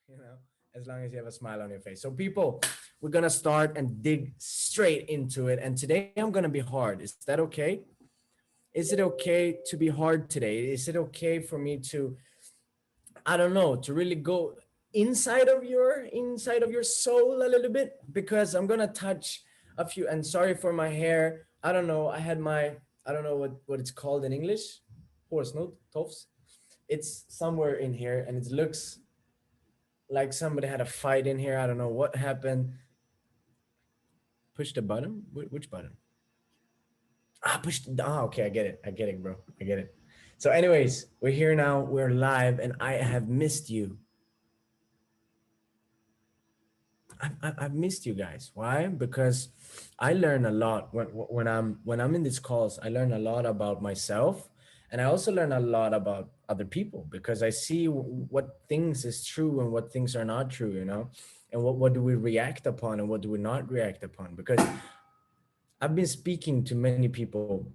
you know, as long as you have a smile on your face. So, people, we're gonna start and dig straight into it. And today I'm gonna be hard. Is that okay? Is it okay to be hard today? Is it okay for me to, I don't know, to really go inside of your soul a little bit? Because I'm gonna touch a few. And sorry for my hair. I don't know. I don't know what it's called in English. Horse, no, tofs. It's somewhere in here, and it looks like somebody had a fight in here. I don't know what happened. Push the button. Which button? Push. Okay, I get it. I get it, bro. I get it. So, anyways, we're here now. We're live, and I have missed you. I've missed you guys. Why? Because I learn a lot when I'm in these calls. I learn a lot about myself, and I also learn a lot about other people because I see what things is true and what things are not true. And what do we react upon and what do we not react upon? Because I've been speaking to many people,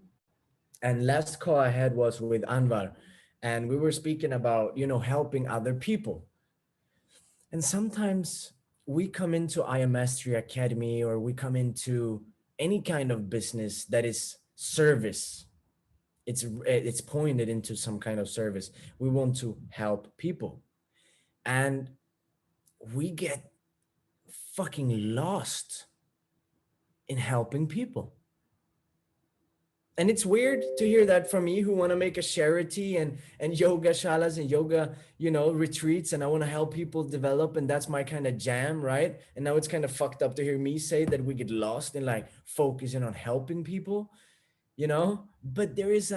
and last call I had was with Anvar, and we were speaking about helping other people. And sometimes we come into I Am Mastery Academy, or we come into any kind of business that is service. It's pointed into some kind of service. We want to help people, and we get fucking lost in helping people. And it's weird to hear that from me, who want to make a charity and yoga shalas and yoga retreats, and I want to help people develop, and that's my kind of jam, right? And now it's kind of fucked up to hear me say that we get lost in like focusing on helping people. But there is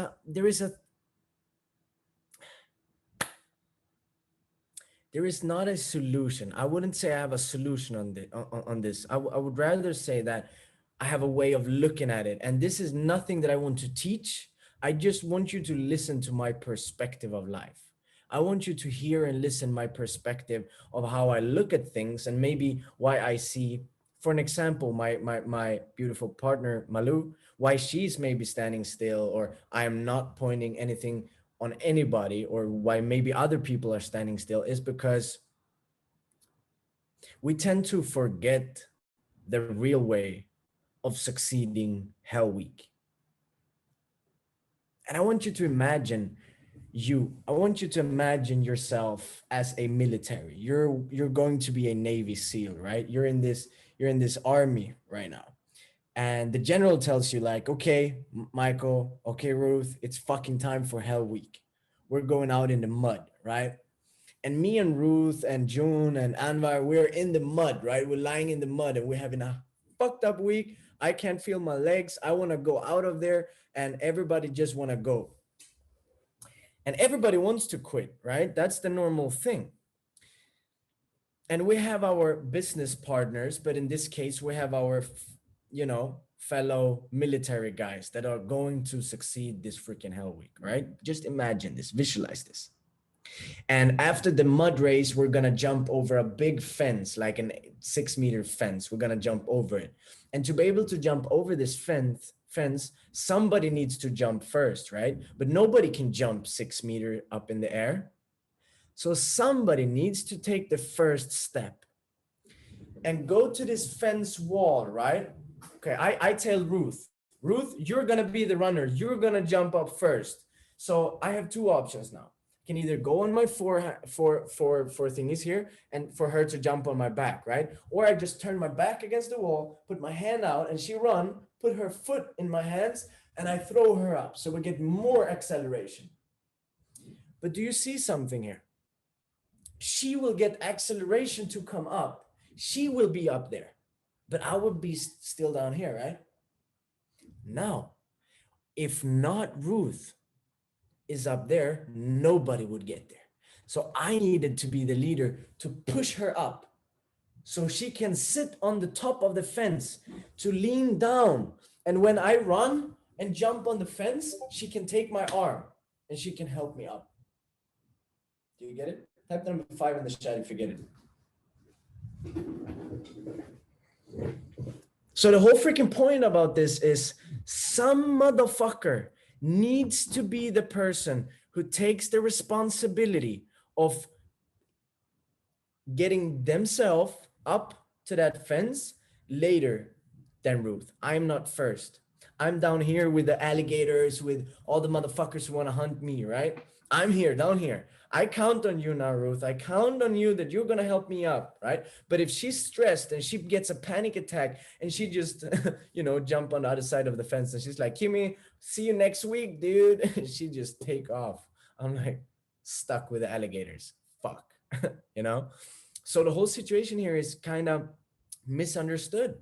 not a solution. I wouldn't say I have a solution on this. I would rather say that I have a way of looking at it. And this is nothing that I want to teach. I just want you to listen to my perspective of life. I want you to hear and listen my perspective of how I look at things, and maybe why I see, for an example, my beautiful partner Malu, why she's maybe standing still, or I am not pointing anything on anybody, or why maybe other people are standing still, is because we tend to forget the real way of succeeding Hell Week. And I want you to imagine yourself as a military. You're going to be a Navy SEAL, right? You're in this army right now. And the general tells you, like, okay, Michael, okay, Ruth, it's fucking time for Hell Week. We're going out in the mud, right? And me and Ruth and June and Anwar, we're in the mud, right? We're lying in the mud and we're having a fucked up week. I can't feel my legs. I want to go out of there, and everybody just want to go. And everybody wants to quit, right? That's the normal thing. And we have our business partners, but in this case, we have our, fellow military guys that are going to succeed this freaking Hell Week, right? Just imagine this, visualize this. And after the mud race, we're gonna jump over a big fence, like an 6-meter fence. We're gonna jump over it. And to be able to jump over this fence, somebody needs to jump first, right? But nobody can jump 6 meter up in the air. So somebody needs to take the first step and go to this fence wall, right? Okay, I tell Ruth, you're gonna be the runner. You're gonna jump up first. So I have two options now. I can either go on my four thingies here and for her to jump on my back, right? Or I just turn my back against the wall, put my hand out, and she run, put her foot in my hands, and I throw her up. So we get more acceleration. But do you see something here? She will get acceleration to come up. She will be up there, but I would be still down here, right? Now, if not Ruth is up there, nobody would get there. So I needed to be the leader to push her up so she can sit on the top of the fence, to lean down. And when I run and jump on the fence, she can take my arm and she can help me up. Do you get it? Type number 5 in the chat if you get it. So the whole freaking point about this is some motherfucker needs to be the person who takes the responsibility of getting themselves up to that fence later than Ruth. I'm not first. I'm down here with the alligators, with all the motherfuckers who want to hunt me, right? I'm here, down here. I count on you now, Ruth. I count on you that you're gonna help me up, right? But if she's stressed and she gets a panic attack and she just, jump on the other side of the fence and she's like, Kimmy, see you next week, dude. And she just take off. I'm like stuck with the alligators. Fuck, you know? So the whole situation here is kind of misunderstood.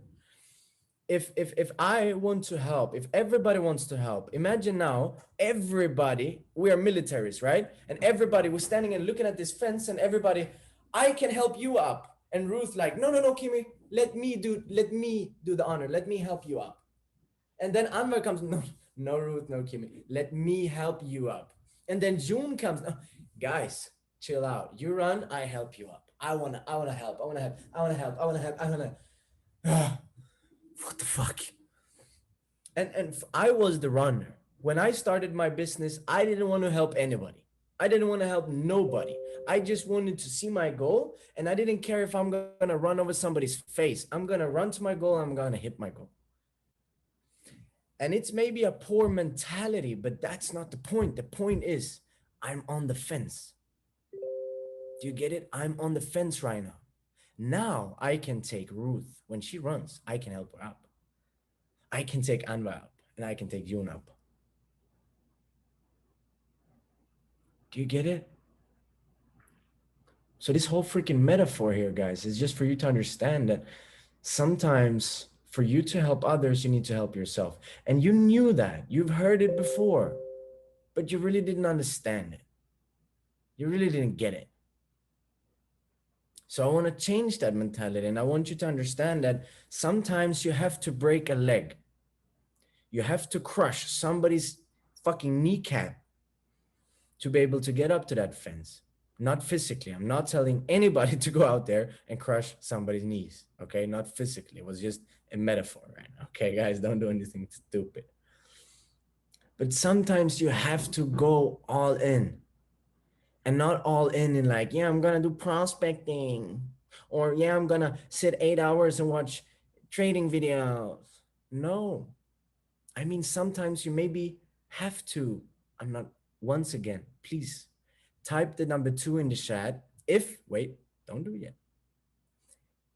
If I want to help, if everybody wants to help, imagine now everybody, we are militaries, right? And everybody was standing and looking at this fence, and everybody, I can help you up. And Ruth like, no, no, no, Kimmy, let me do the honor. Let me help you up. And then Anwar comes, no, no, Ruth, no, Kimmy, let me help you up. And then June comes, no, guys, chill out. You run, I help you up. I wanna help. I wanna help. I wanna help. I wanna help. I wanna. What the fuck? And I was the runner. When I started my business, I didn't want to help anybody. I didn't want to help nobody. I just wanted to see my goal, and I didn't care if I'm gonna run over somebody's face. I'm gonna run to my goal. I'm gonna hit my goal. And it's maybe a poor mentality, but that's not the point. The point is, I'm on the fence. Do you get it? I'm on the fence right now. Now I can take Ruth when she runs. I can help her up. I can take Anva up, and I can take June up. Do you get it? So this whole freaking metaphor here, guys, is just for you to understand that sometimes for you to help others, you need to help yourself. And you knew that. You've heard it before, but you really didn't understand it. You really didn't get it. So I want to change that mentality, and I want you to understand that sometimes you have to break a leg. You have to crush somebody's fucking kneecap to be able to get up to that fence. Not physically. I'm not telling anybody to go out there and crush somebody's knees. Okay, not physically. It was just a metaphor, right? Okay, guys, don't do anything stupid. But sometimes you have to go all in, and not all in like, yeah, I'm gonna do prospecting, or yeah, I'm gonna sit 8 hours and watch trading videos. No, I mean, sometimes you maybe have to. I'm not, once again, please type the number 2 in the chat. Wait, don't do it yet.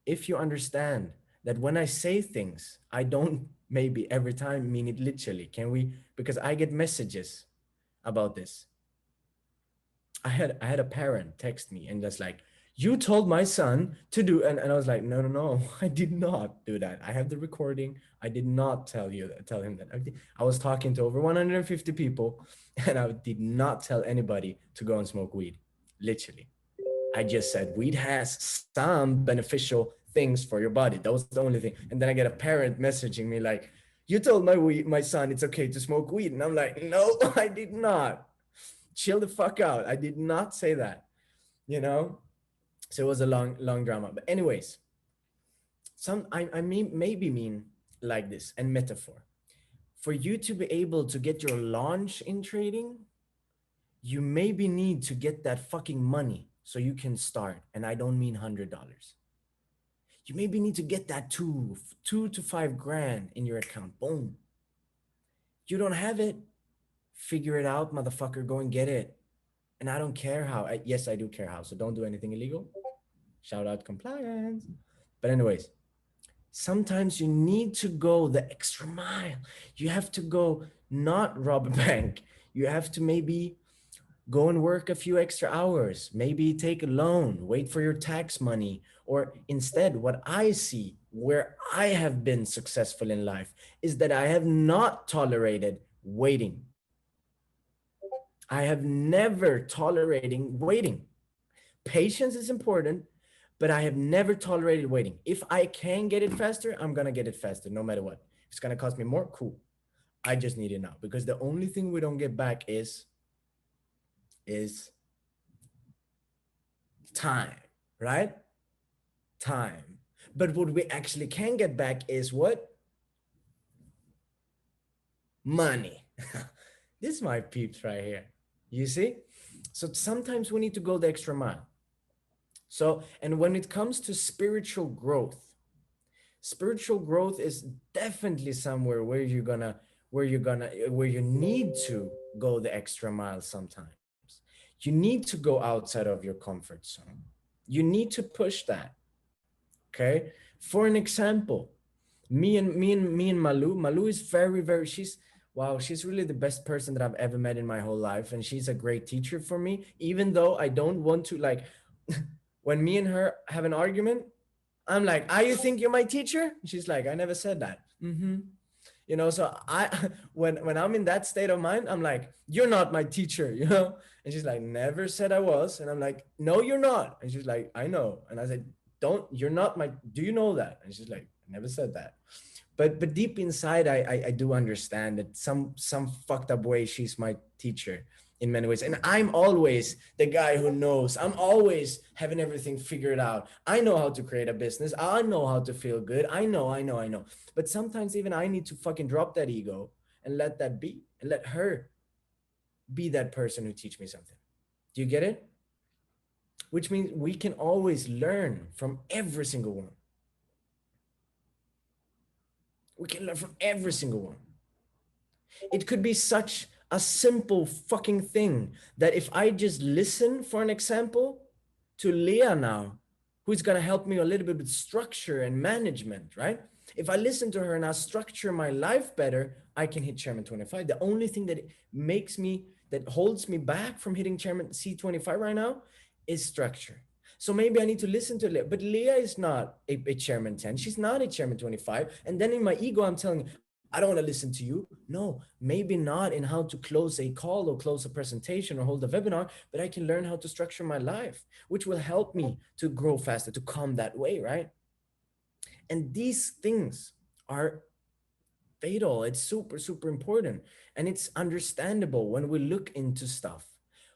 If you understand that when I say things, I don't maybe every time mean it literally. Can we, because I get messages about this. I had a parent text me and just like, you told my son to do, and I was like, no, no, no, I did not do that. I have the recording. I did not tell him that. I was talking to over 150 people, and I did not tell anybody to go and smoke weed. Literally. I just said weed has some beneficial things for your body. That was the only thing. And then I get a parent messaging me like, you told my son it's okay to smoke weed. And I'm like, no, I did not. Chill the fuck out. I did not say that, you know? So it was a long drama. But anyways, I mean maybe mean like this and metaphor. For you to be able to get your launch in trading, you maybe need to get that fucking money so you can start. And I don't mean $100. You maybe need to get that two to 5 grand in your account. Boom. You don't have it. Figure it out, motherfucker. Go and get it. And I don't care how. Yes, I do care how. So don't do anything illegal. Shout out compliance. But anyways, sometimes you need to go the extra mile. You have to go not rob a bank. You have to maybe go and work a few extra hours, maybe take a loan, wait for your tax money. Or instead, what I see where I have been successful in life is that I have not tolerated waiting. I have never tolerating waiting. Patience is important, but I have never tolerated waiting. If I can get it faster, I'm gonna get it faster, no matter what. If it's gonna cost me more, cool. I just need it now, because the only thing we don't get back is time, right? Time. But what we actually can get back is what? Money. This is my peeps right here. You see? So sometimes we need to go the extra mile. So, and when it comes to spiritual growth is definitely somewhere where you need to go the extra mile sometimes. You need to go outside of your comfort zone. You need to push that. Okay. For an example, me and Malu is very, she's, wow, she's really the best person that I've ever met in my whole life, and she's a great teacher for me, even though I don't want to, like, when me and her have an argument, I'm like, "Ah, you think you're my teacher?" She's like, "I never said that." So I when I'm in that state of mind, I'm like, "You're not my teacher," and she's like, "Never said I was." And I'm like, "No, you're not." And she's like, "I know." And I said, "Don't, you're not my, do you know that?" And she's like, "I never said that." But deep inside, I do understand that some fucked up way she's my teacher in many ways, and I'm always the guy who knows. I'm always having everything figured out. I know how to create a business. I know how to feel good. I know. But sometimes even I need to fucking drop that ego and let that be, and let her be that person who teach me something. Do you get it? Which means we can always learn from every single one. We can learn from every single one. It could be such a simple fucking thing that if I just listen, for an example, to Leah now, who's going to help me a little bit with structure and management, right? If I listen to her and I structure my life better, I can hit Chairman 25. The only thing that holds me back from hitting Chairman C25 right now is structure. So maybe I need to listen to Leah, but Leah is not a Chairman 10. She's not a Chairman 25. And then in my ego, I'm telling, I don't want to listen to you. No, maybe not in how to close a call or close a presentation or hold a webinar, but I can learn how to structure my life, which will help me to grow faster, to come that way, right? And these things are fatal. It's super important. And it's understandable when we look into stuff.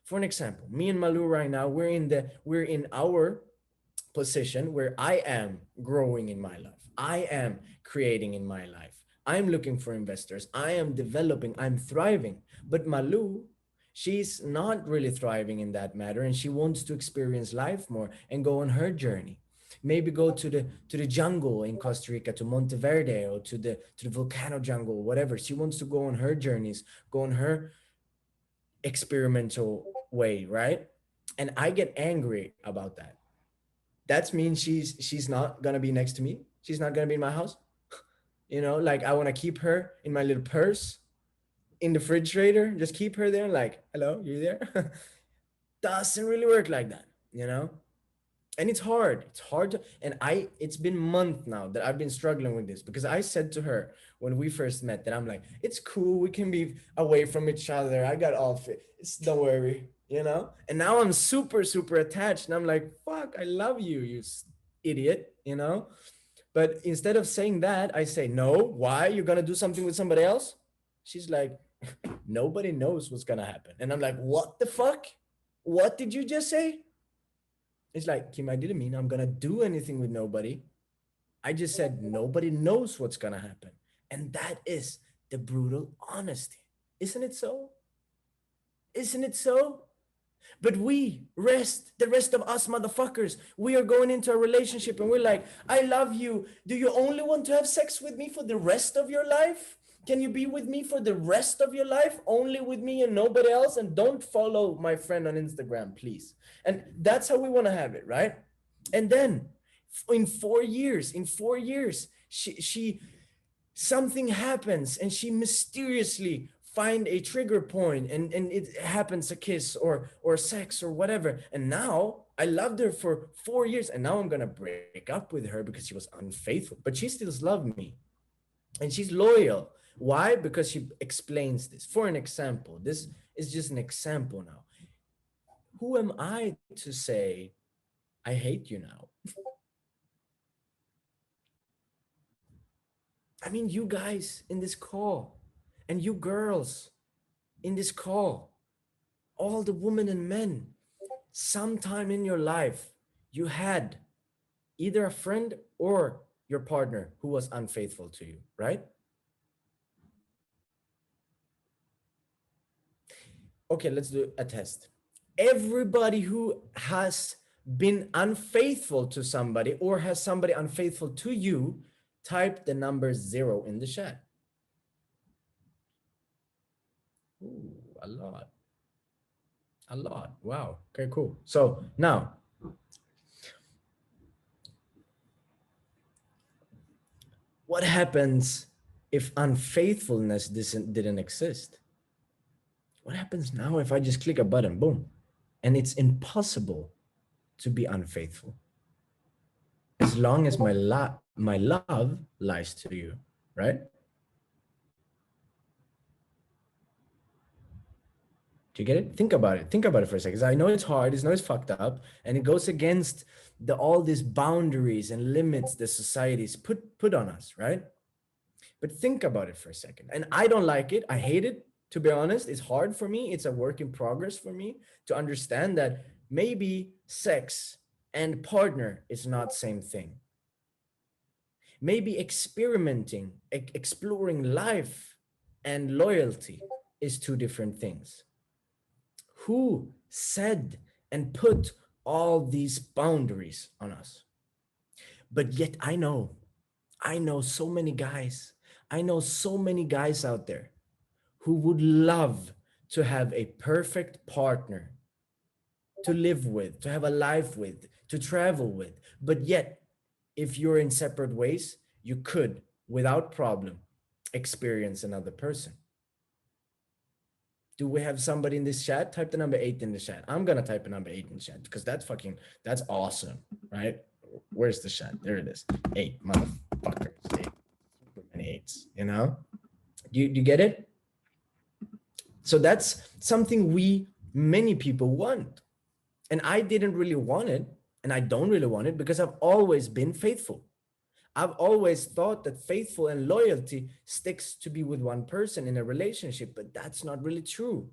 For an example, me and Malu right now, we're in our position where I am growing in my life. I am creating in my life. I'm looking for investors. I am developing. I'm thriving. But Malu, she's not really thriving in that matter, and she wants to experience life more and go on her journey. Maybe go to the jungle in Costa Rica, to Monteverde, or to the volcano jungle, whatever. She wants to go on her journeys, go on her experimental way, right? And I get angry about that. That means she's not gonna be next to me. She's not gonna be in my house. Like, I want to keep her in my little purse in the refrigerator. Just keep her there. Like, hello, you there? Doesn't really work like that, and it's hard. It's hard to, and it's been months now that I've been struggling with this, because I said to her when we first met that I'm like, it's cool, we can be away from each other. I got all fit. Don't worry. And now I'm super attached, and I'm like, fuck, I love you, you idiot. But instead of saying that, I say, no, why? You're gonna do something with somebody else? She's like, nobody knows what's gonna happen. And I'm like, what the fuck? What did you just say? It's like, Kim, I didn't mean I'm gonna do anything with nobody. I just said nobody knows what's gonna happen. And that is the brutal honesty. Isn't it so? Isn't it so? But the rest of us motherfuckers, we are going into a relationship and we're like, I love you. Do you only want to have sex with me for the rest of your life? Can you be with me for the rest of your life? Only with me and nobody else? And don't follow my friend on Instagram, please. And that's how we want to have it, right? And then in 4 years, she something happens and she mysteriously find a trigger point, and it happens, a kiss or sex or whatever, and now I loved her for 4 years, and now I'm gonna break up with her because she was unfaithful, but she still loves me and she's loyal. Why? Because she explains this. For an example, this is just an example now. Who am I to say I hate you now? I mean, you guys in this call, and you girls in this call, all the women and men, sometime in your life, you had either a friend or your partner who was unfaithful to you, right? Okay, let's do a test. Everybody who has been unfaithful to somebody, or has somebody unfaithful to you, type the number 0 in the chat. Ooh, a lot. A lot. Wow. Okay, cool. So now, what happens if unfaithfulness didn't exist? What happens now if I just click a button, boom, and it's impossible to be unfaithful as long as my love lies to you, right? Do you get it? Think about it. Think about it for a second. 'Cause I know it's hard. I know it's fucked up, and it goes against all these boundaries and limits the society's put on us, right? But think about it for a second. And I don't like it. I hate it. To be honest, it's hard for me. It's a work in progress for me to understand that maybe sex and partner is not same thing. Maybe experimenting, exploring life and loyalty is two different things. Who said and put all these boundaries on us? But yet I know so many guys. I know so many guys out there who would love to have a perfect partner to live with, to have a life with, to travel with. But yet, if you're in separate ways, you could, without problem, experience another person. Do we have somebody in this chat? Type the number 8 in the chat. I'm gonna type a number 8 in the chat because that's awesome, right? Where's the chat? There it is. 8, motherfuckers. 8. Super many 8s, you know? Do you get it? So that's something many people want. And I didn't really want it, and I don't really want it because I've always been faithful. I've always thought that faithful and loyalty sticks to be with one person in a relationship, but that's not really true.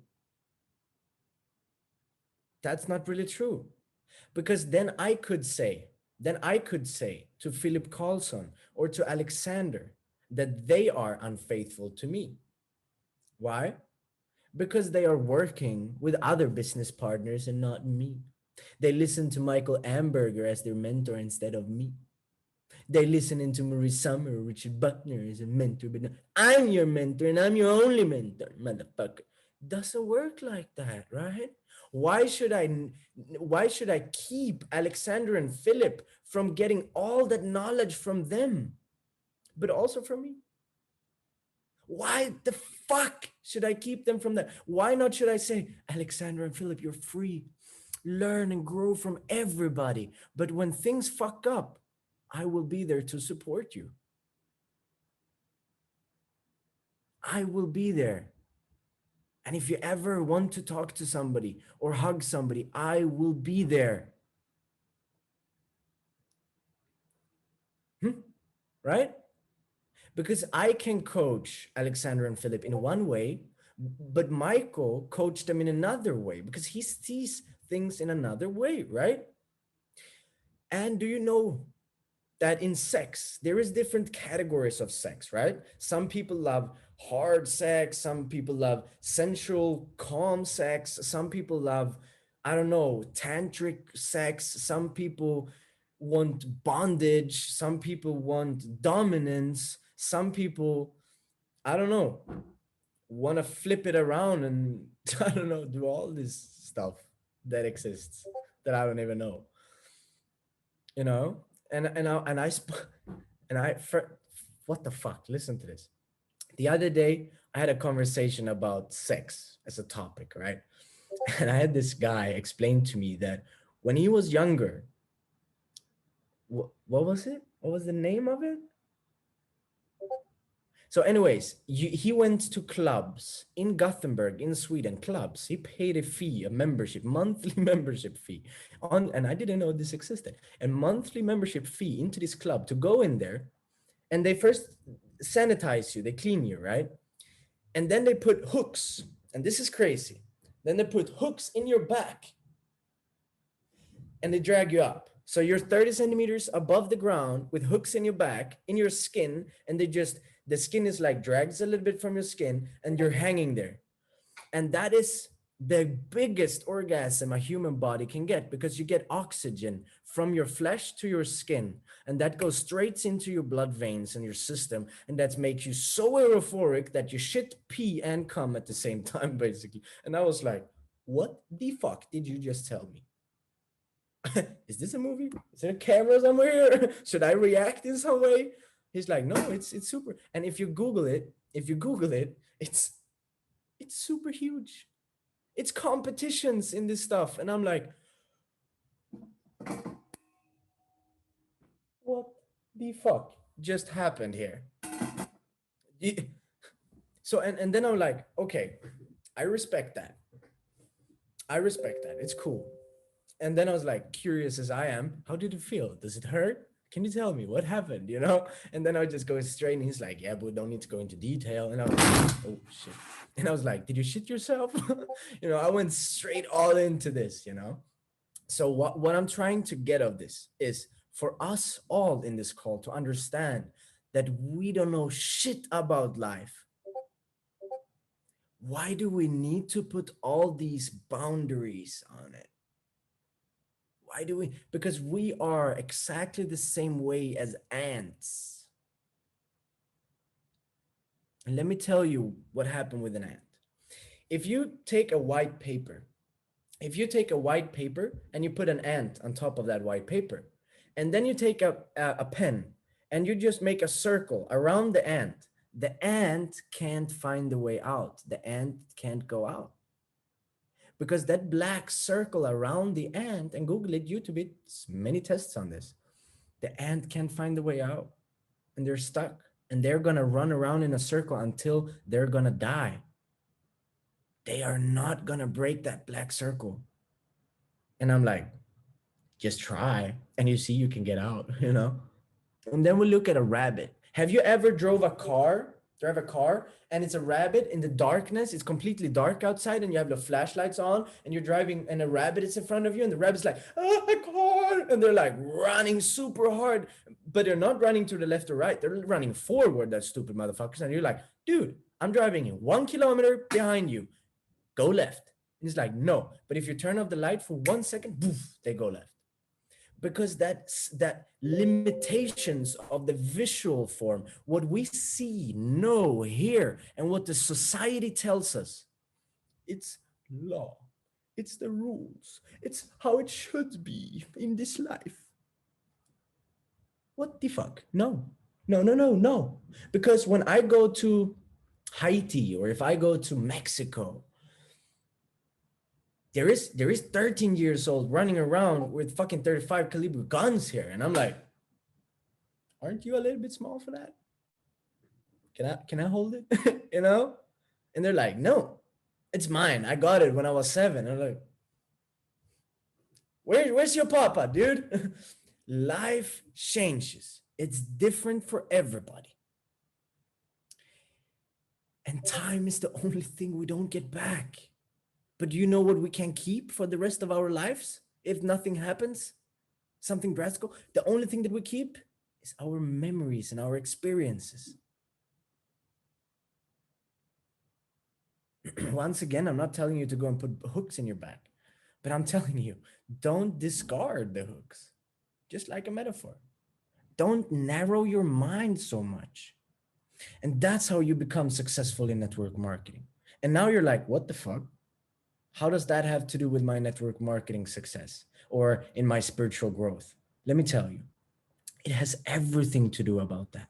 That's not really true. Because then I could say to Philip Carlson or to Alexander that they are unfaithful to me. Why? Because they are working with other business partners and not me. They listen to Michael Amberger as their mentor instead of me. They listen into Marie Summer or Richard Buckner as a mentor, but no, I'm your mentor and I'm your only mentor, motherfucker. Doesn't work like that, right? Why should I keep Alexander and Philip from getting all that knowledge from them, but also from me? Why the fuck should I keep them from that? Why not should I say, Alexander and Philip, you're free. Learn and grow from everybody. But when things fuck up, I will be there to support you. I will be there. And if you ever want to talk to somebody or hug somebody, I will be there. Right? Because I can coach Alexander and Philip in one way, but Michael coached them in another way because he sees things in another way, right? And do you know that in sex, there is different categories of sex, right? Some people love hard sex, some people love sensual, calm sex, some people love, I don't know, tantric sex, some people want bondage, some people want dominance, some people, I don't know, want to flip it around and I don't know, do all this stuff that exists that I don't even know, you know? And I for, what the fuck? Listen to this. The other day, I had a conversation about sex as a topic, right? And I had this guy explain to me that when he was younger, what was it? What was the name of it? So, anyways, he went to clubs in Gothenburg, in Sweden, clubs. He paid a fee, a membership, monthly membership fee, and I didn't know this existed. A monthly membership fee into this club to go in there, and they first sanitize you, they clean you, right? And then they put hooks, and this is crazy. Then they put hooks in your back, and they drag you up. So you're 30 centimeters above the ground with hooks in your back, in your skin, and the skin is like drags a little bit from your skin, and you're hanging there. And that is the biggest orgasm a human body can get, because you get oxygen from your flesh to your skin, and that goes straight into your blood veins and your system, and that makes you so euphoric that you shit, pee, and come at the same time, basically. And I was like, what the fuck did you just tell me? Is this a movie? Is there a camera somewhere here? Should I react in some way? He's like, no, it's super. And if you Google it, it's super huge. It's competitions in this stuff. And I'm like, what the fuck just happened here? So and then I'm like, okay, I respect that. I respect that. It's cool. And then I was like, curious as I am, how did it feel? Does it hurt? Can you tell me what happened? You know? And then I just go straight, and he's like, yeah, but don't need to go into detail. And I was like, oh shit. And I was like, did you shit yourself? I went straight all into this, So what I'm trying to get of this is for us all in this call to understand that we don't know shit about life. Why do we need to put all these boundaries on it? Why do we? Because we are exactly the same way as ants. And let me tell you what happened with an ant. If you take a white paper, if you take a white paper and you put an ant on top of that white paper, and then you take a pen and you just make a circle around the ant can't find the way out. The ant can't go out. Because that black circle around the ant, and Google it, YouTube it, many tests on this, the ant can't find the way out, and they're stuck, and they're gonna run around in a circle until they're gonna die. They are not gonna break that black circle. And I'm like, just try, and you see you can get out, And then we look at a rabbit. Have you ever drive a car, and it's a rabbit in the darkness? It's completely dark outside, and you have the flashlights on, and you're driving, and a rabbit is in front of you, and the rabbit's like, oh, my car, and they're like running super hard, but they're not running to the left or right. They're running forward, that stupid motherfuckers. And you're like, dude, I'm driving 1 kilometer behind you. Go left. And he's like, no. But if you turn off the light for 1 second, poof, they go left. Because that limitations of the visual form, what we see, know, hear, and what the society tells us, it's law, it's the rules, it's how it should be in this life. What the fuck? No, no, no, no, no. Because when I go to Haiti, or if I go to Mexico, there is 13 years old running around with fucking 35 caliber guns here, and I'm like, aren't you a little bit small for that? Can I hold it? And they're like, no, it's mine. I got it when I was 7. I'm like, where's your papa, dude? Life changes. It's different for everybody. And time is the only thing we don't get back. But do you know what we can keep for the rest of our lives if nothing happens? Something drastic? The only thing that we keep is our memories and our experiences. Once again, I'm not telling you to go and put hooks in your back, but I'm telling you, don't discard the hooks, just like a metaphor. Don't narrow your mind so much. And that's how you become successful in network marketing. And now you're like, what the fuck? How does that have to do with my network marketing success or in my spiritual growth? Let me tell you, it has everything to do about that.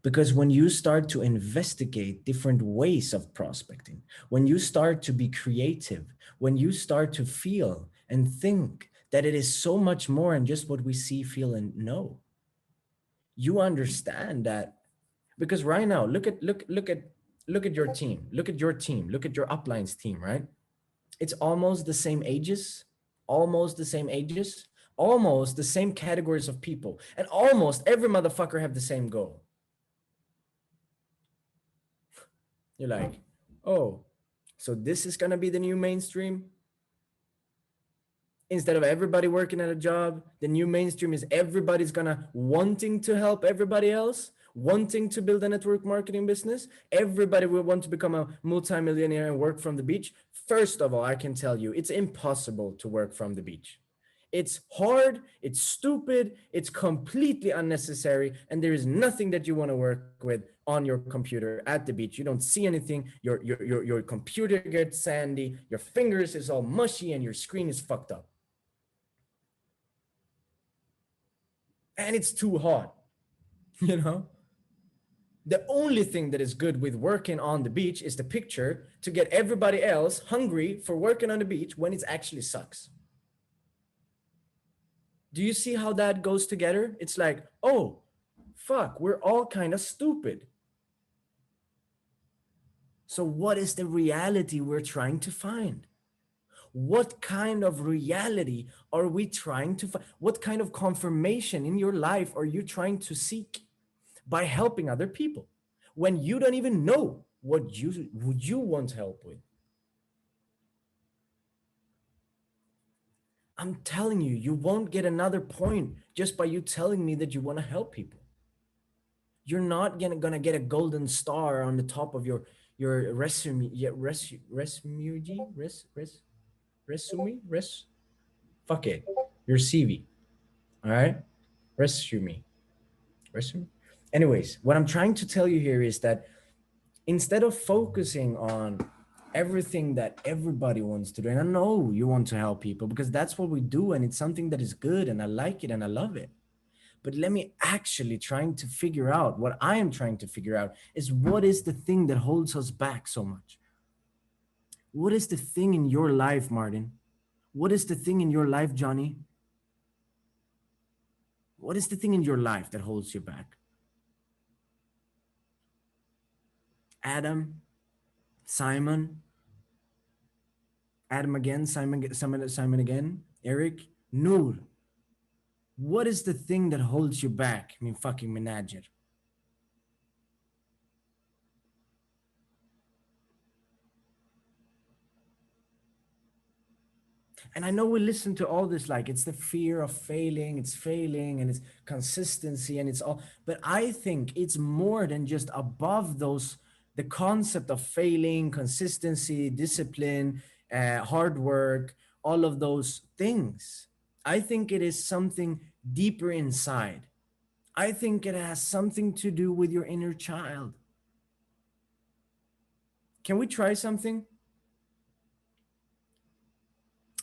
Because when you start to investigate different ways of prospecting, when you start to be creative, when you start to feel and think that it is so much more than just what we see, feel, and know, you understand that. Because right now, look at your team, look at your team, look at your uplines team, right? It's almost the same ages, almost the same ages, almost the same categories of people, and almost every motherfucker have the same goal. You're like, oh, so this is gonna be the new mainstream? Instead of everybody working at a job, the new mainstream is everybody's gonna wanting to help everybody else? wanting to build a network marketing business, everybody will want to become a multimillionaire and work from the beach. First of all, I can tell you, it's impossible to work from the beach. It's hard, it's stupid, it's completely unnecessary, and there is nothing that you want to work with on your computer at the beach. You don't see anything, your computer gets sandy, your fingers is all mushy, and your screen is fucked up. And it's too hot, you know? The only thing that is good with working on the beach is the picture to get everybody else hungry for working on the beach when it actually sucks. Do you see how that goes together? It's like, oh, fuck, we're all kind of stupid. So, what is the reality we're trying to find? What kind of reality are we trying to find? What kind of confirmation in your life are you trying to seek by helping other people when you don't even know what you want help with? I'm telling you, you won't get another point just by you telling me that you want to help people. You're not gonna get a golden star on the top of your resume. Yeah, resume, fuck it, your CV. All right, resume, resume. Anyways, what I'm trying to tell you here is that instead of focusing on everything that everybody wants to do, and I know you want to help people because that's what we do, and it's something that is good, and I like it, and I love it. But let me actually trying to figure out what I am trying to figure out is what is the thing that holds us back so much? What is the thing in your life, Martin? What is the thing in your life, Johnny? What is the thing in your life that holds you back? Adam, Simon, Adam again, Simon again, Eric, Noor. What is the thing that holds you back? I mean, fucking manager. And I know we listen to all this like it's the fear of failing, it's failing, and it's consistency, and it's all. But I think it's more than just above those. The concept of failing, consistency, discipline, hard work, all of those things. I think it is something deeper inside. I think it has something to do with your inner child. Can we try something?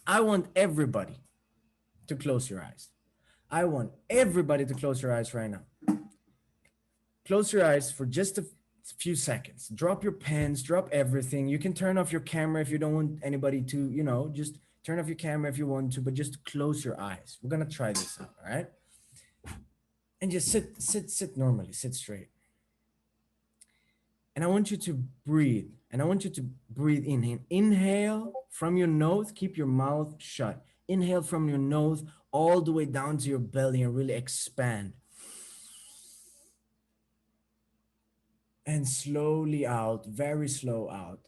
I want everybody to close your eyes. I want everybody to close your eyes right now. Close your eyes for just a few seconds. Drop your pens, drop everything. You can turn off your camera if you don't want anybody to, just turn off your camera if you want to, but just close your eyes. We're going to try this out, all right? And just sit normally, sit straight. And I want you to breathe. And I want you to breathe in. Inhale from your nose, keep your mouth shut. Inhale from your nose all the way down to your belly and really expand. And slowly out, very slow out.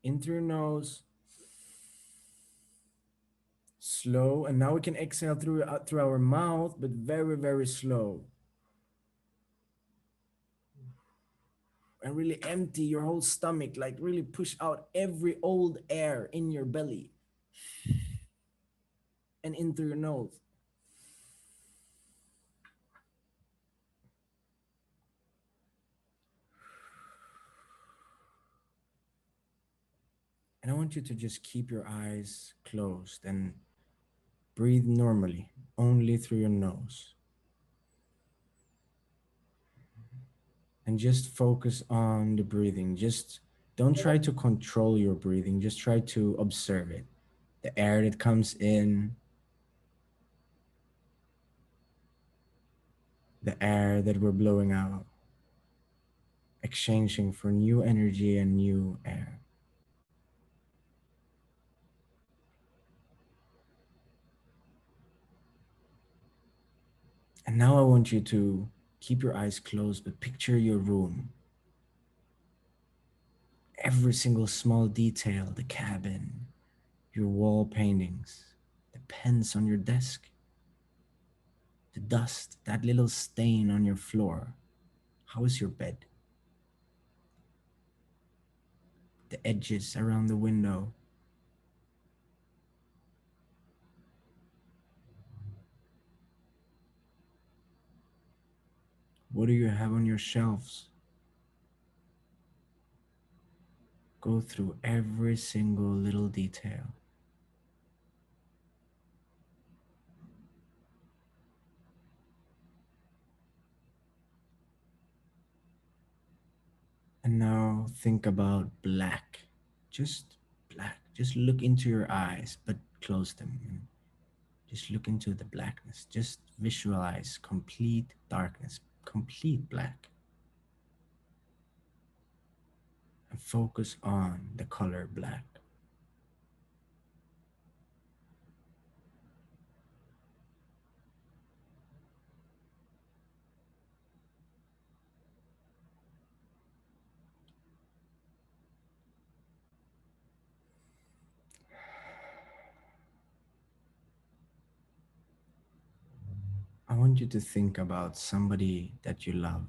In through your nose, slow. And now we can exhale through our mouth, but very, very slow. And really empty your whole stomach, like really push out every old air in your belly and in through your nose. And I want you to just keep your eyes closed and breathe normally, only through your nose. And just focus on the breathing. Just don't try to control your breathing, just try to observe it. The air that comes in, the air that we're blowing out, exchanging for new energy and new air. And now I want you to keep your eyes closed, but picture your room. Every single small detail, the cabin, your wall paintings, the pens on your desk, the dust, that little stain on your floor. How is your bed? The edges around the window. What do you have on your shelves? Go through every single little detail. And now think about black. Just black. Just look into your eyes, but close them. And just look into the blackness. Just visualize complete darkness, complete black. And focus on the color black. I want you to think about somebody that you love.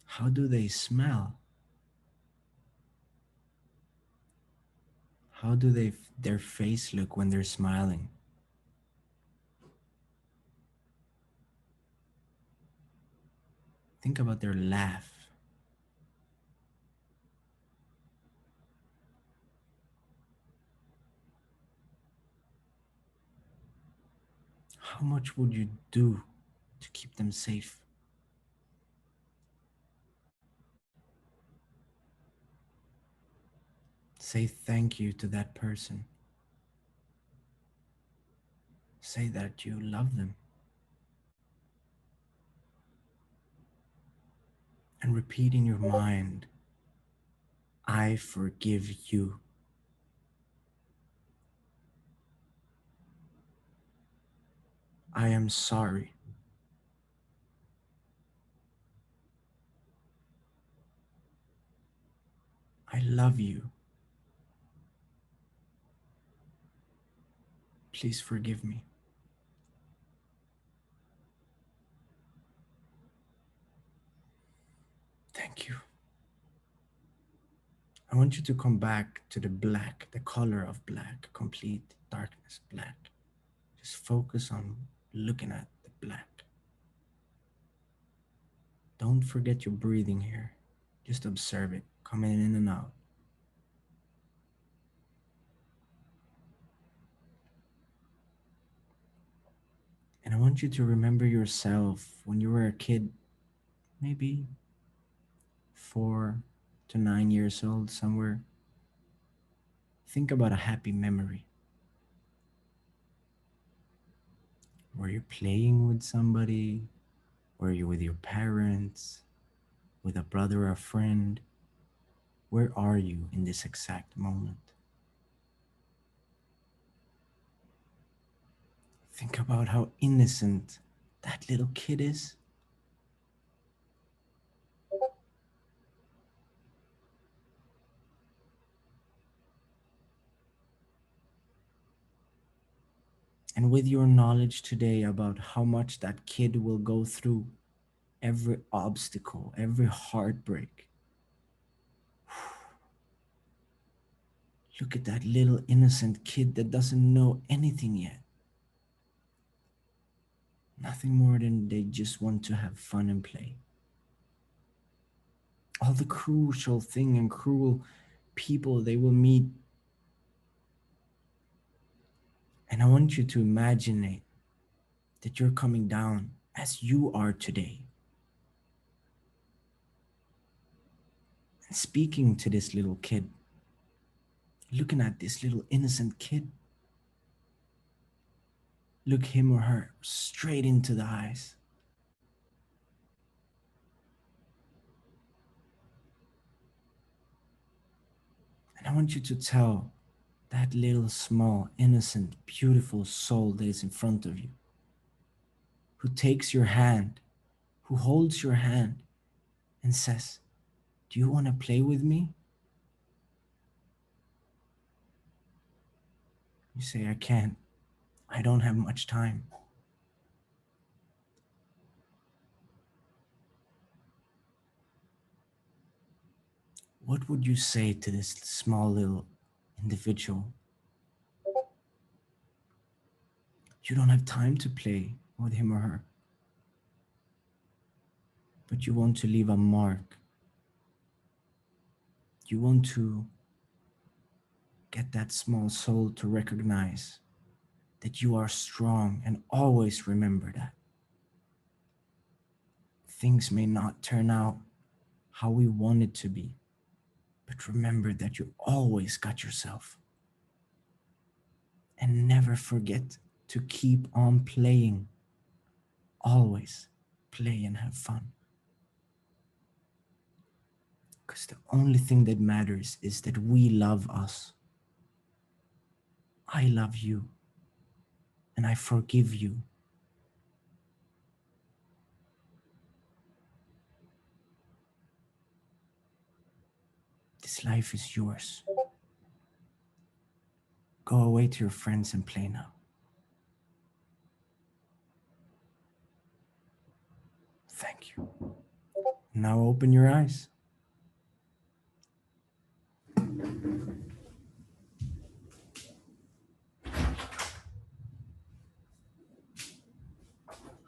How do they smell? How do their face look when they're smiling? Think about their laugh. How much would you do to keep them safe? Say thank you to that person. Say that you love them. And repeat in your mind, I forgive you. I am sorry. I love you. Please forgive me. Thank you. I want you to come back to the black, the color of black, complete darkness, black. Just focus on looking at the black. Don't forget your breathing here. Just observe it coming in and out. And I want you to remember yourself when you were a kid, maybe 4 to 9 years old, somewhere. Think about a happy memory. Were you playing with somebody? Were you with your parents? With a brother or a friend? Where are you in this exact moment? Think about how innocent that little kid is. And with your knowledge today about how much that kid will go through, every obstacle, every heartbreak, look at that little innocent kid that doesn't know anything yet. Nothing more than they just want to have fun and play. All the crucial thing and cruel people they will meet. And I want you to imagine it, that you're coming down as you are today. And speaking to this little kid, looking at this little innocent kid, look him or her straight into the eyes. And I want you to tell that little small, innocent, beautiful soul that is in front of you, who takes your hand, who holds your hand and says, Do you want to play with me? You say, I can't. I don't have much time. What would you say to this small little individual? You don't have time to play with him or her, but you want to leave a mark. You want to get that small soul to recognize that you are strong, and always remember that things may not turn out how we want it to be, but remember that you always got yourself. And never forget to keep on playing. Always play and have fun. Because the only thing that matters is that we love us. I love you, and I forgive you. This life is yours. Go away to your friends and play now. Thank you. Now open your eyes.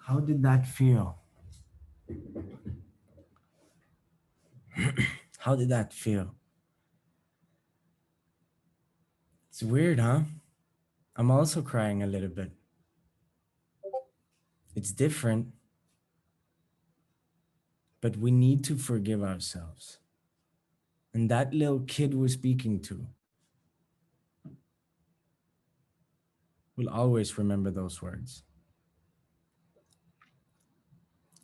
How did that feel? How did that feel? It's weird, huh? I'm also crying a little bit. It's different, but we need to forgive ourselves. And that little kid we're speaking to will always remember those words.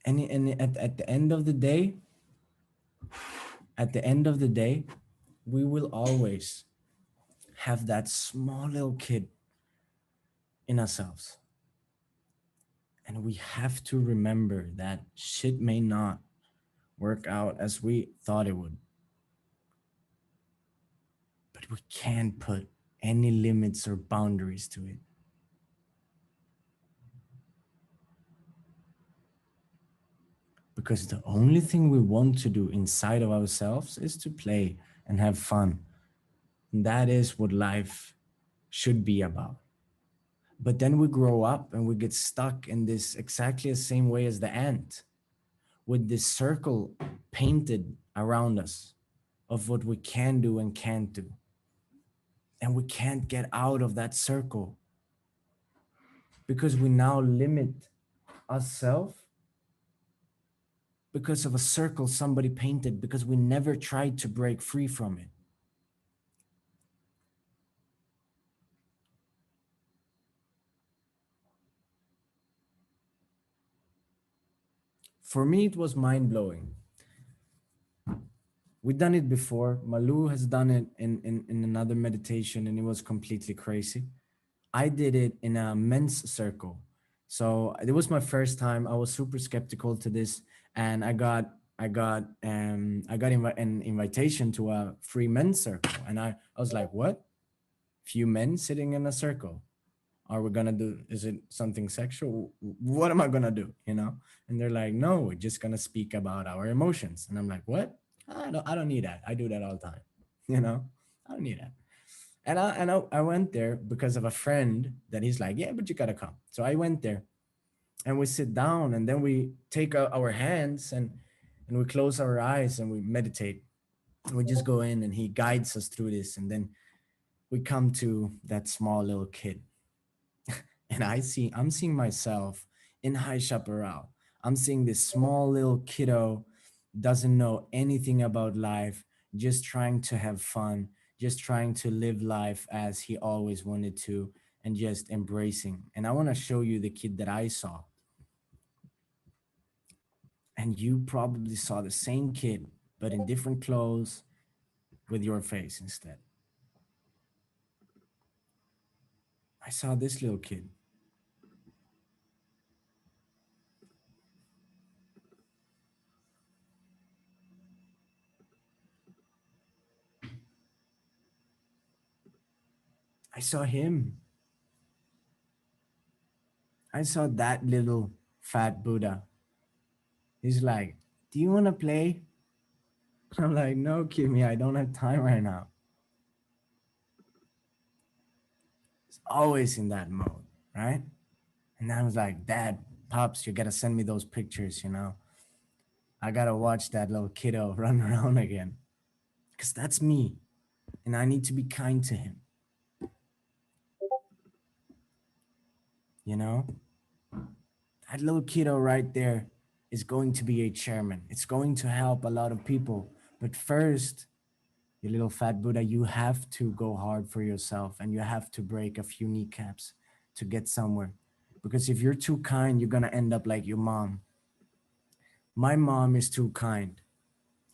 And at the end of the day, we will always have that small little kid in ourselves. And we have to remember that shit may not work out as we thought it would. But we can't put any limits or boundaries to it. Because the only thing we want to do inside of ourselves is to play and have fun. And that is what life should be about. But then we grow up and we get stuck in this exactly the same way as the ant, with this circle painted around us of what we can do and can't do. And we can't get out of that circle because we now limit ourselves because of a circle somebody painted, because we never tried to break free from it. For me, it was mind blowing. We've done it before. Malu has done it in another meditation, and it was completely crazy. I did it in a men's circle. So it was my first time. I was super skeptical to this, and an invitation to a free men's circle, and I was like, what? Few men sitting in a circle? Are we gonna do? Is it something sexual? What am I gonna do? You know? And they're like, no, we're just gonna speak about our emotions. And I'm like, what? I don't need that. I do that all the time. You know? I don't need that. And I went there because of a friend that he's like, yeah, but you gotta come. So I went there, and we sit down, and then we take our hands, and we close our eyes, and we meditate. And we just go in, and he guides us through this, and then we come to that small little kid, and I'm seeing myself in High Chaparral. I'm seeing this small little kiddo, doesn't know anything about life, just trying to have fun, just trying to live life as he always wanted to, and just embracing. And I want to show you the kid that I saw. And you probably saw the same kid, but in different clothes with your face instead. I saw this little kid. I saw him. I saw that little fat Buddha. He's like, "Do you want to play?" I'm like, "No, Kimmy, I don't have time right now." It's always in that mode, right? And I was like, "Dad, Pops, you gotta send me those pictures, you know? I gotta watch that little kiddo run around again. Because that's me. And I need to be kind to him, you know? That little kiddo right there is going to be a chairman. It's going to help a lot of people. But first, you little fat Buddha, you have to go hard for yourself and you have to break a few kneecaps to get somewhere. Because if you're too kind, you're gonna end up like your mom. My mom is too kind.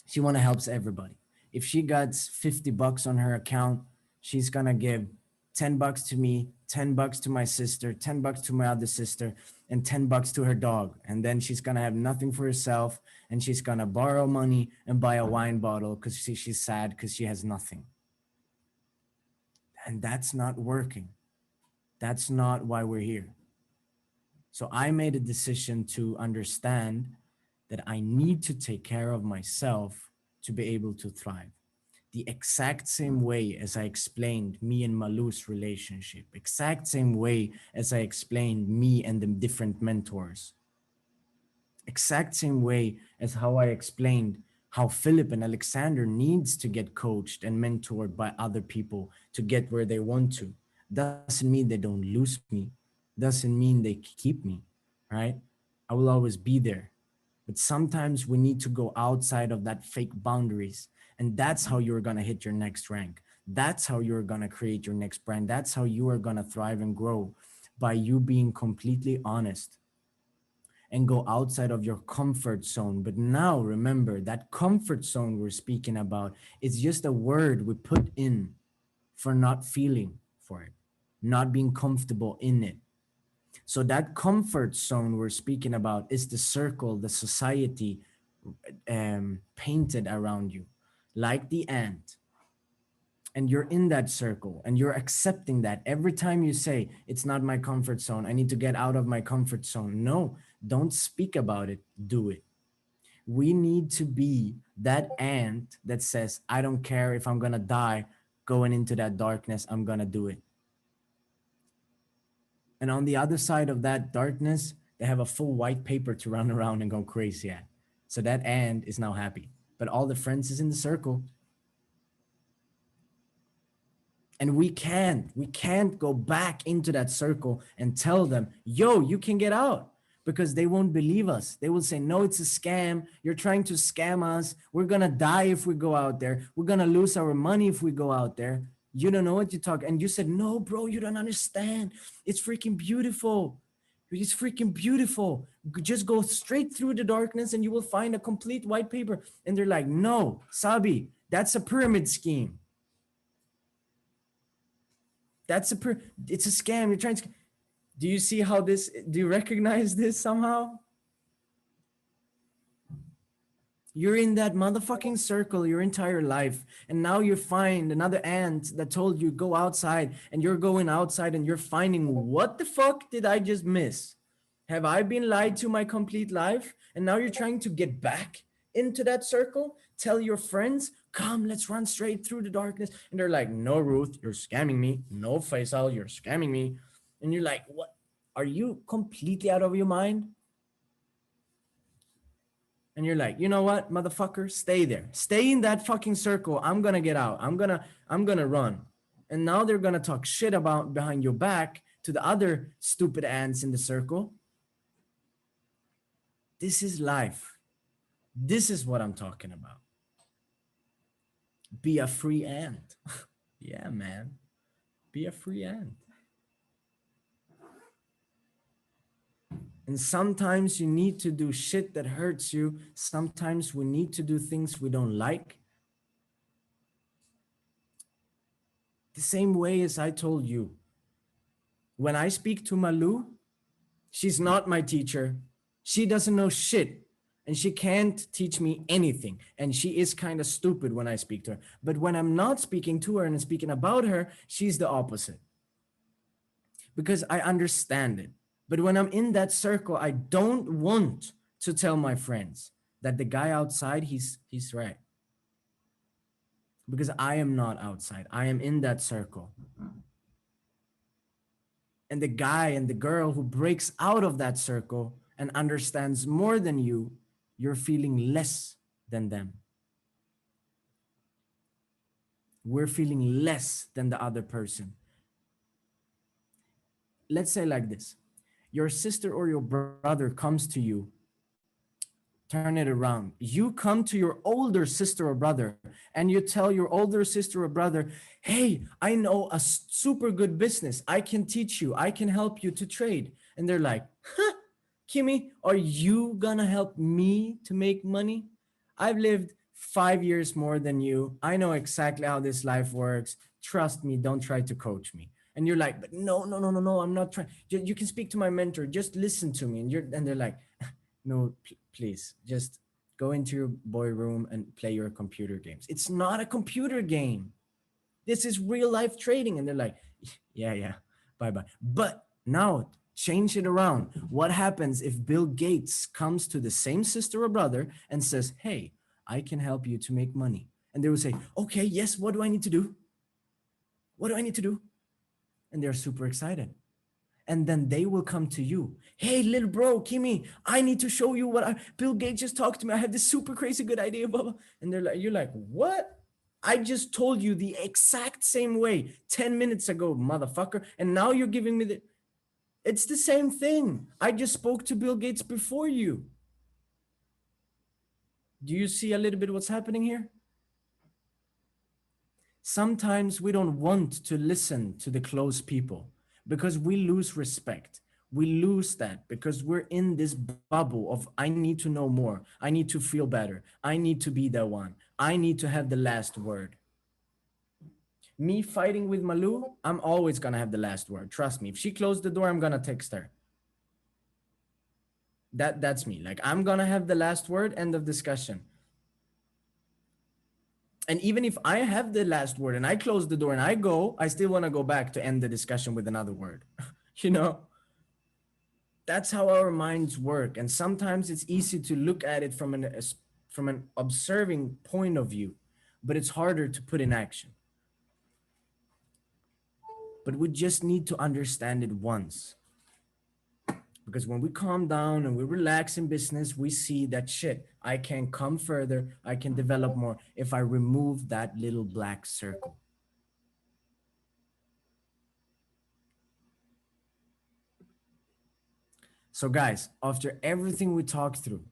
She wanna help everybody. If she got $50 on her account, she's gonna give $10 to me, $10 to my sister, $10 to my other sister, and $10 to her dog. And then she's gonna have nothing for herself, and she's gonna borrow money and buy a wine bottle because she's sad because she has nothing. And that's not working. That's not why we're here. So I made a decision to understand that I need to take care of myself to be able to thrive. The exact same way as I explained me and Malu's relationship, exact same way as I explained me and the different mentors, exact same way as how I explained how Philip and Alexander needs to get coached and mentored by other people to get where they want to. Doesn't mean they don't lose me, doesn't mean they keep me, right? I will always be there. But sometimes we need to go outside of that fake boundaries. And that's how you're going to hit your next rank. That's how you're going to create your next brand. That's how you are going to thrive and grow, by you being completely honest and go outside of your comfort zone. But now remember, that comfort zone we're speaking about is just a word we put in for not feeling for it, not being comfortable in it. So that comfort zone we're speaking about is the circle the society painted around you, like the ant. And you're in that circle and you're accepting that every time you say, "It's not my comfort zone, I need to get out of my comfort zone." No, don't speak about it, do it. We need to be that ant that says, "I don't care if I'm gonna die going into that darkness, I'm gonna do it." And on the other side of that darkness, they have a full white paper to run around and go crazy at. So that ant is now happy. But all the friends is in the circle. And we can't go back into that circle and tell them, "Yo, you can get out," because they won't believe us. They will say, "No, it's a scam. You're trying to scam us. We're going to die if we go out there. We're going to lose our money if we go out there. You don't know what you talk." And you said, "No, bro, you don't understand. It's freaking beautiful. It's freaking beautiful. Just go straight through the darkness and you will find a complete white paper." And they're like, "No, Sabi, that's a pyramid scheme. That's it's a scam. You're trying to." Do you see how this? Do you recognize this somehow? You're in that motherfucking circle your entire life, and now you find another ant that told you go outside, and you're going outside, and you're finding, what the fuck did I just miss? Have I been lied to my complete life? And now you're trying to get back into that circle. Tell your friends, "Come, let's run straight through the darkness." And they're like, "No, Ruth, you're scamming me. No, Faisal, you're scamming me." And you're like, "What? Are you completely out of your mind?" And you're like, "You know what, motherfucker? Stay there. Stay in that fucking circle. I'm gonna get out. I'm gonna run." And now they're gonna talk shit about behind your back to the other stupid ants in the circle. This is life. This is what I'm talking about. Be a free ant. Yeah, man. Be a free ant. And sometimes you need to do shit that hurts you. Sometimes we need to do things we don't like. The same way as I told you, when I speak to Malu, she's not my teacher. She doesn't know shit. And she can't teach me anything. And she is kind of stupid when I speak to her. But when I'm not speaking to her and speaking about her, she's the opposite. because I understand it. But when I'm in that circle, I don't want to tell my friends that the guy outside, he's right, because I am not outside. I am in that circle. And the guy and the girl who breaks out of that circle and understands more than you, you're feeling less than them. We're feeling less than the other person. Let's say like this: your sister or your brother comes to you. Turn it around. You come to your older sister or brother and you tell your older sister or brother, hey, I know a super good business. I can teach you. I can help you to trade. And they're like, huh, Kimmy, are you gonna help me to make money? I've lived 5 years more than you. I know exactly how this life works. Trust me, don't try to coach me. And you're like, but no, no, no, no, no, I'm not trying. You can speak to my mentor. Just listen to me. And they're like, no, please, just go into your boy room and play your computer games. It's not a computer game. This is real life trading. And they're like, yeah, yeah, bye bye. But now change it around. What happens if Bill Gates comes to the same sister or brother and says, hey, I can help you to make money? And they will say, okay, yes, what do I need to do? What do I need to do? And they're super excited. And then they will come to you. Hey, little bro, Kimmy, I need to show you Bill Gates just talked to me. I have this super crazy good idea, blah, blah. And you're like, what? I just told you the exact same way 10 minutes ago, motherfucker. And now you're giving me it's the same thing. I just spoke to Bill Gates before you. Do you see a little bit what's happening here? Sometimes we don't want to listen to the close people because we lose respect. We lose that because we're in this bubble of I need to know more. I need to feel better. I need to be the one. I need to have the last word. Me fighting with Malu, I'm always gonna have the last word. Trust me. If she closed the door, I'm gonna text her. That's me. Like I'm gonna have the last word, end of discussion. And even if I have the last word and I close the door and I go, I still want to go back to end the discussion with another word. you know, that's how our minds work. And sometimes it's easy to look at it from an observing point of view, but it's harder to put in action. But we just need to understand it once. Because when we calm down and we relax in business, we see that shit, I can come further, I can develop more if I remove that little black circle. So, guys, after everything we talked through,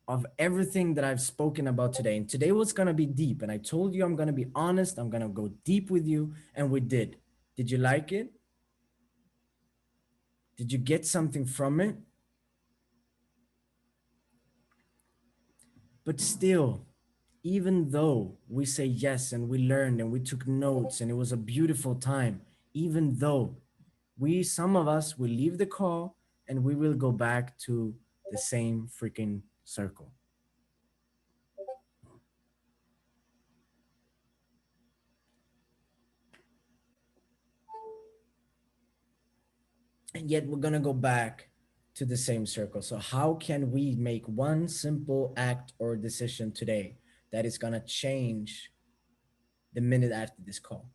of everything that I've spoken about today, and today was gonna be deep, and I told you I'm gonna be honest, I'm gonna go deep with you, and we did. Did you like it? Did you get something from it? But still, even though we say yes and we learned and we took notes and it was a beautiful time, even though some of us will leave the call and we will go back to the same freaking circle. And yet we're going to go back to the same circle. So how can we make one simple act or decision today that is going to change the minute after this call?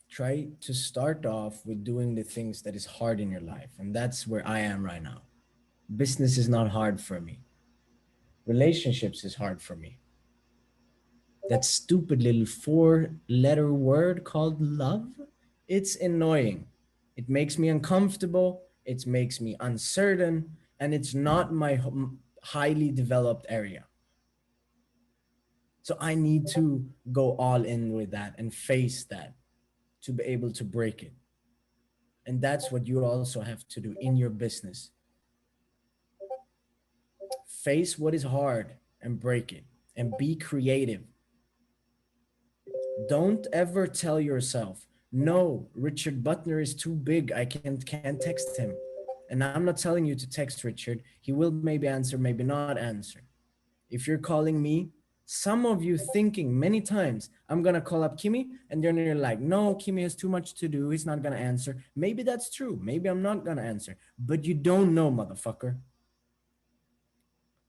Try to start off with doing the things that is hard in your life. And that's where I am right now. Business is not hard for me. Relationships is hard for me. That stupid little 4-letter word called love, it's annoying. It makes me uncomfortable, it makes me uncertain, and it's not my highly developed area. So I need to go all in with that and face that to be able to break it. And that's what you also have to do in your business. Face what is hard and break it and be creative. Don't ever tell yourself, no, Richard Butner is too big. I can't text him. And I'm not telling you to text Richard. He will maybe answer, maybe not answer. If you're calling me, Some of you thinking many times, I'm gonna call up Kimmy, and then you're like, no, Kimmy has too much to do. He's not gonna answer. Maybe that's true. Maybe I'm not gonna answer. But you don't know, motherfucker.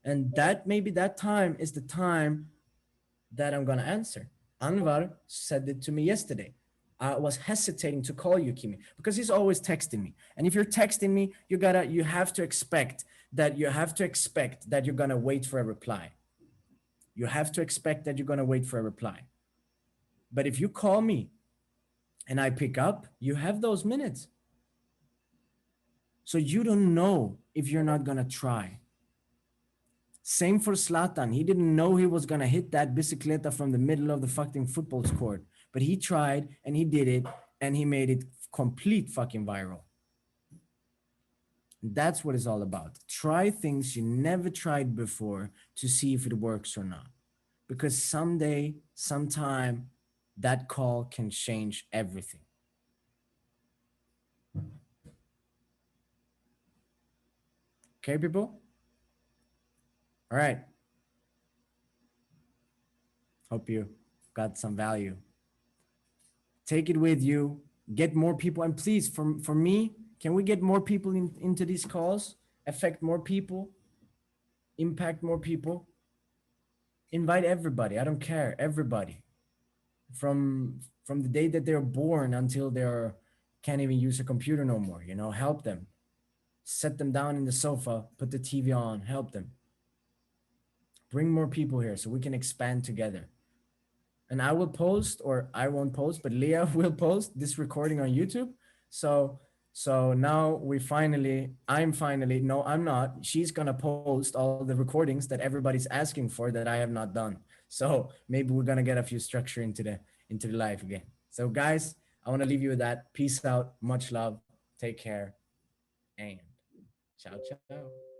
And that maybe that time is the time that I'm gonna answer. Anwar said it to me yesterday. I was hesitating to call you, Kimi, because he's always texting me. And if you're texting me, you have to expect that you're gonna wait for a reply. You have to expect that you're gonna wait for a reply. But if you call me and I pick up, you have those minutes. So you don't know if you're not gonna try. Same for Slatan. He didn't know he was gonna hit that bicicleta from the middle of the fucking football court, but he tried and he did it and he made it complete fucking viral. That's what it's all about. Try things you never tried before to see if it works or not. Because someday, sometime, that call can change everything. Okay, people? All right. Hope you got some value. Take it with you, get more people, and please, for me, can we get more people into these calls, affect more people, impact more people? Invite everybody. I don't care. Everybody, from the day that they're born until they're can't even use a computer no more. Help them. Set them down in the sofa. Put the TV on. Help them. Bring more people here so we can expand together. And I will post, or I won't post, but Leah will post this recording on YouTube. So now I'm finally, no, I'm not. She's gonna post all the recordings that everybody's asking for that I have not done. So maybe we're gonna get a few structure into the life again. So guys, I want to leave you with that. Peace out, much love, take care, and ciao ciao.